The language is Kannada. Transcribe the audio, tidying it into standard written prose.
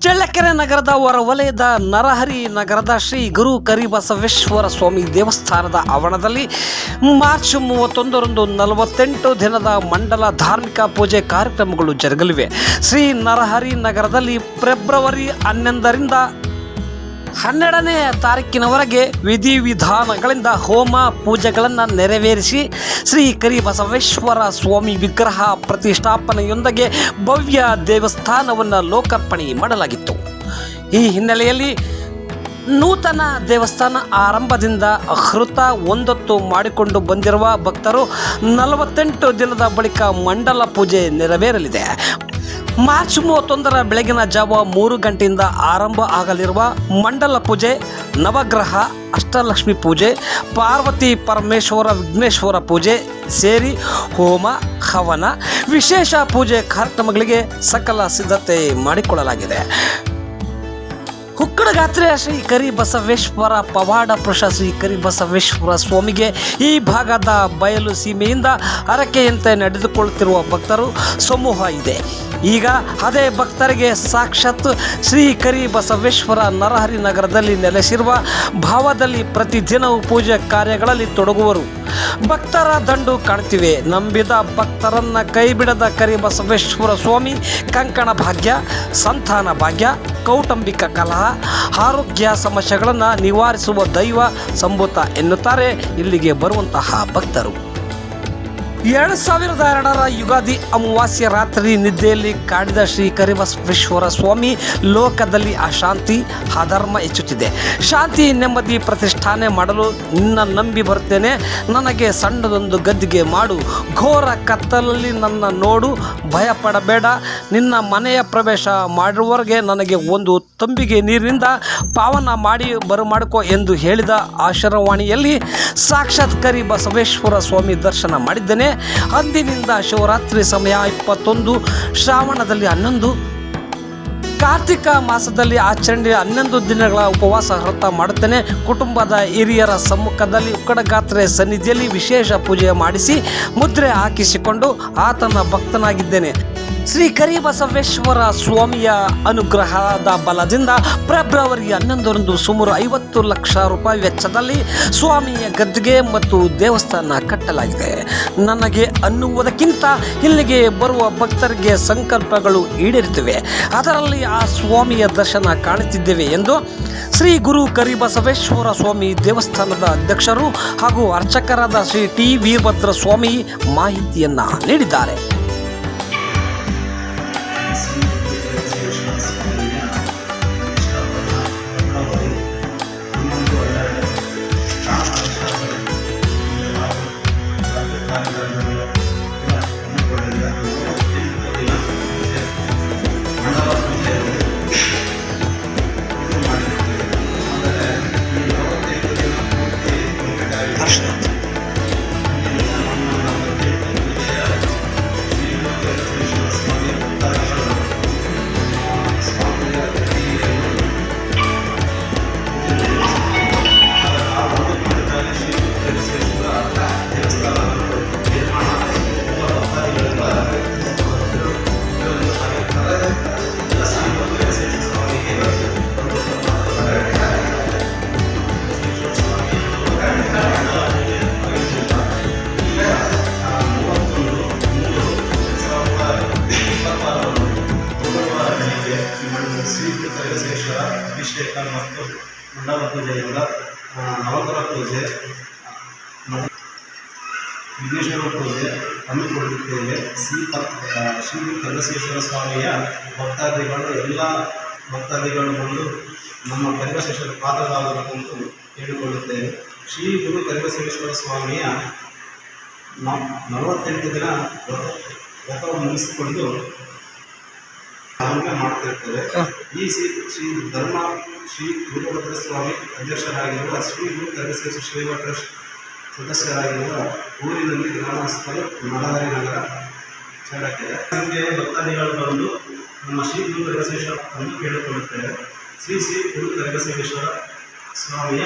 ಚಳ್ಳಕೆರೆ ನಗರದ ಹೊರವಲಯದ ನರಹರಿ ನಗರದ ಶ್ರೀ ಗುರು ಕರಿಬಸವೇಶ್ವರ ಸ್ವಾಮಿ ದೇವಸ್ಥಾನದ ಆವರಣದಲ್ಲಿ ಮಾರ್ಚ್ 31ರಂದು 48 ದಿನದ ಮಂಡಲ ಧಾರ್ಮಿಕ ಪೂಜೆ ಕಾರ್ಯಕ್ರಮಗಳು ಜರುಗಲಿವೆ. ಶ್ರೀ ನರಹರಿ ನಗರದಲ್ಲಿ ಫೆಬ್ರವರಿ 11ರಿಂದ 12ನೇ ತಾರೀಕಿನವರೆಗೆ ವಿಧಿವಿಧಾನಗಳಿಂದ ಹೋಮ ಪೂಜೆಗಳನ್ನು ನೆರವೇರಿಸಿ ಶ್ರೀ ಕರಿಬಸವೇಶ್ವರ ಸ್ವಾಮಿ ವಿಗ್ರಹ ಪ್ರತಿಷ್ಠಾಪನೆಯೊಂದಿಗೆ ಭವ್ಯ ದೇವಸ್ಥಾನವನ್ನು ಲೋಕಾರ್ಪಣೆ ಮಾಡಲಾಗಿತ್ತು. ಈ ಹಿನ್ನೆಲೆಯಲ್ಲಿ ನೂತನ ದೇವಸ್ಥಾನ ಆರಂಭದಿಂದ ಹೃತ ಒಂದೊತ್ತು ಮಾಡಿಕೊಂಡು ಬಂದಿರುವ ಭಕ್ತರು 48 ದಿನದ ಬಳಿಕ ಮಂಡಲ ಪೂಜೆ ನೆರವೇರಲಿದೆ. ಮಾರ್ಚ್ 31ರ ಬೆಳಗಿನ ಜಾವ 3 ಗಂಟೆಯಿಂದ ಆರಂಭ ಆಗಲಿರುವ ಮಂಡಲ ಪೂಜೆ, ನವಗ್ರಹ ಅಷ್ಟಲಕ್ಷ್ಮಿ ಪೂಜೆ, ಪಾರ್ವತಿ ಪರಮೇಶ್ವರ ವಿಘ್ನೇಶ್ವರ ಪೂಜೆ ಸೇರಿ ಹೋಮ ಹವನ ವಿಶೇಷ ಪೂಜೆ ಕಾರ್ಯಕ್ರಮಗಳಿಗೆ ಸಕಲ ಸಿದ್ಧತೆ ಮಾಡಿಕೊಳ್ಳಲಾಗಿದೆ. ಹುಕ್ಕಡಗಾತ್ರೆಯ ಶ್ರೀ ಕರಿಬಸವೇಶ್ವರ ಪವಾಡ ಪುರುಷ ಶ್ರೀ ಕರಿಬಸವೇಶ್ವರ ಸ್ವಾಮಿಗೆ ಈ ಭಾಗದ ಬಯಲು ಸೀಮೆಯಿಂದ ಹರಕೆಯಂತೆ ನಡೆದುಕೊಳ್ಳುತ್ತಿರುವ ಭಕ್ತರು ಸಮೂಹ ಇದೆ. ಈಗ ಅದೇ ಭಕ್ತರಿಗೆ ಸಾಕ್ಷಾತ್ ಶ್ರೀ ಕರಿಬಸವೇಶ್ವರ ನರಹರಿ ನಗರದಲ್ಲಿ ನೆಲೆಸಿರುವ ಭಾವದಲ್ಲಿ ಪ್ರತಿದಿನವೂ ಪೂಜೆ ಕಾರ್ಯಗಳಲ್ಲಿ ತೊಡಗುವರು ಭಕ್ತರ ದಂಡು ಕಾಣ್ತಿವೆ. ನಂಬಿದ ಭಕ್ತರನ್ನ ಕೈಬಿಡದ ಕರಿಬಸವೇಶ್ವರ ಸ್ವಾಮಿ ಕಂಕಣ ಭಾಗ್ಯ, ಸಂತಾನ ಭಾಗ್ಯ, ಕೌಟುಂಬಿಕ ಕಲಹ, ಆರೋಗ್ಯ ಸಮಸ್ಯೆಗಳನ್ನು ನಿವಾರಿಸುವ ದೈವ ಸಂಭೂತ ಎನ್ನುತ್ತಾರೆ ಇಲ್ಲಿಗೆ ಬರುವಂತಹ ಭಕ್ತರು. 2002ರ ಯುಗಾದಿ ಅಮಾವಾಸ್ಯ ರಾತ್ರಿ ನಿದ್ದೆಯಲ್ಲಿ ಕಾಡಿದ ಶ್ರೀ ಕರಿಬಸವೇಶ್ವರ ಸ್ವಾಮಿ ಲೋಕದಲ್ಲಿ ಅಶಾಂತಿ, ಅಧರ್ಮ ಹೆಚ್ಚುತ್ತಿದೆ. ಶಾಂತಿ, ನೆಮ್ಮದಿ ಪ್ರತಿಷ್ಠಾನೆ ಮಾಡಲು ನಿನ್ನ ನಂಬಿ ಬರುತ್ತೇನೆ, ನನಗೆ ಸಣ್ಣದೊಂದು ಗದ್ದಿಗೆ ಮಾಡು, ಘೋರ ಕತ್ತಲಲ್ಲಿ ನನ್ನ ನೋಡು, ಭಯಪಡಬೇಡ, ನಿನ್ನ ಮನೆಯ ಪ್ರವೇಶ ಮಾಡಿರುವವರೆಗೆ ನನಗೆ ಒಂದು ತಂಬಿಗೆ ನೀರಿನಿಂದ ಪಾವನ ಮಾಡಿ ಬರಮಾಡಿಕೊ ಎಂದು ಹೇಳಿದ ಆಶೀರ್ವಾಣಿಯಲ್ಲಿ ಸಾಕ್ಷಾತ್ ಕರಿಬಸವೇಶ್ವರ ಸ್ವಾಮಿ ದರ್ಶನ ಮಾಡಿದ್ದೇನೆ. ಅಂದಿನಿಂದ ಶಿವರಾತ್ರಿ ಸಮಯ 21, ಶ್ರಾವಣದಲ್ಲಿ 11, ಕಾರ್ತಿಕ ಮಾಸದಲ್ಲಿ ಆಚರಣೆ 11 ದಿನಗಳ ಉಪವಾಸ ವ್ರತ ಮಾಡುತ್ತೇನೆ. ಕುಟುಂಬದ ಹಿರಿಯರ ಸಮ್ಮುಖದಲ್ಲಿ ಉಕ್ಕಡಗಾತ್ರೆ ಸನ್ನಿಧಿಯಲ್ಲಿ ವಿಶೇಷ ಪೂಜೆ ಮಾಡಿಸಿ ಮುದ್ರೆ ಹಾಕಿಸಿಕೊಂಡು ಆತನ ಭಕ್ತನಾಗಿದ್ದೇನೆ. ಶ್ರೀ ಕರಿಬಸವೇಶ್ವರ ಸ್ವಾಮಿಯ ಅನುಗ್ರಹದ ಬಲದಿಂದ ಫೆಬ್ರವರಿ 11ರಂದು ಸುಮಾರು 50 ಲಕ್ಷ ರೂಪಾಯಿ ವೆಚ್ಚದಲ್ಲಿ ಸ್ವಾಮಿಯ ಗದ್ದಿಗೆ ಮತ್ತು ದೇವಸ್ಥಾನ ಕಟ್ಟಲಾಗಿದೆ. ನನಗೆ ಅನ್ನುವುದಕ್ಕಿಂತ ಇಲ್ಲಿಗೆ ಬರುವ ಭಕ್ತರಿಗೆ ಸಂಕಲ್ಪಗಳು ಈಡೇರುತ್ತಿವೆ, ಅದರಲ್ಲಿ ಆ ಸ್ವಾಮಿಯ ದರ್ಶನ ಕಾಣುತ್ತಿದ್ದೇವೆ ಎಂದು ಶ್ರೀ ಗುರು ಕರಿಬಸವೇಶ್ವರ ಸ್ವಾಮಿ ದೇವಸ್ಥಾನದ ಅಧ್ಯಕ್ಷರು ಹಾಗೂ ಅರ್ಚಕರಾದ ಶ್ರೀ ಟಿ ವೀರಭದ್ರ ಸ್ವಾಮಿ ಮಾಹಿತಿಯನ್ನ ನೀಡಿದ್ದಾರೆ. ಅಭಿಷೇಕ ಮತ್ತು ಮಂಡಲ ಪೂಜೆಯಿಂದ ನವಗ್ರಹ ಪೂಜೆ, ವಿಘ್ನೇಶ್ವರ ಪೂಜೆ ಹಮ್ಮಿಕೊಳ್ಳುತ್ತೇವೆ. ಶ್ರೀ ಕರಿಬಸವೇಶ್ವರ ಸ್ವಾಮಿಯ ಭಕ್ತಾದಿಗಳು ಎಲ್ಲ ಭಕ್ತಾದಿಗಳು ಬಂದು ನಮ್ಮ ಕರಿಬಸವೇಶ್ವರ ಪಾತ್ರರಾಗಬೇಕೆಂದು ಹೇಳಿಕೊಳ್ಳುತ್ತೇವೆ. ಶ್ರೀ ಗುರು ಕರಿಬಸವೇಶ್ವರ ಸ್ವಾಮಿಯ 48 ದಿನ ವ್ರತವನ್ನು ಮುಗಿಸಿಕೊಂಡು ಮಾಡ್ತಿರ್ತೇವೆ. ಈ ಶ್ರೀ ಧರ್ಮ ಶ್ರೀ ವೀರಭದ್ರ ಸ್ವಾಮಿ ಅಧ್ಯಕ್ಷರಾಗಿರುವ ಶ್ರೀ ಗುರು ಕರಿಬಸವೇಶ್ವರ ಶ್ರೀಮಠ ಸದಸ್ಯರಾಗಿರುವ ಊರಿನಲ್ಲಿ ಗ್ರಾಮಸ್ಥರು ನರಹರಿ ನಗರ ಚಳ್ಳಕೆರೆ ಸಂಖ್ಯೆಯ ಭಕ್ತಾದಿಗಳು ಬಂದು ನಮ್ಮ ಶ್ರೀ ಗುರು ಕರಿಬಸವೇಶ್ವರ ಎಂದು ಕೇಳಿಕೊಳ್ಳುತ್ತೇವೆ. ಶ್ರೀ ಗುರು ಕರಿಬಸವೇಶ್ವರ ಸ್ವಾಮಿಯ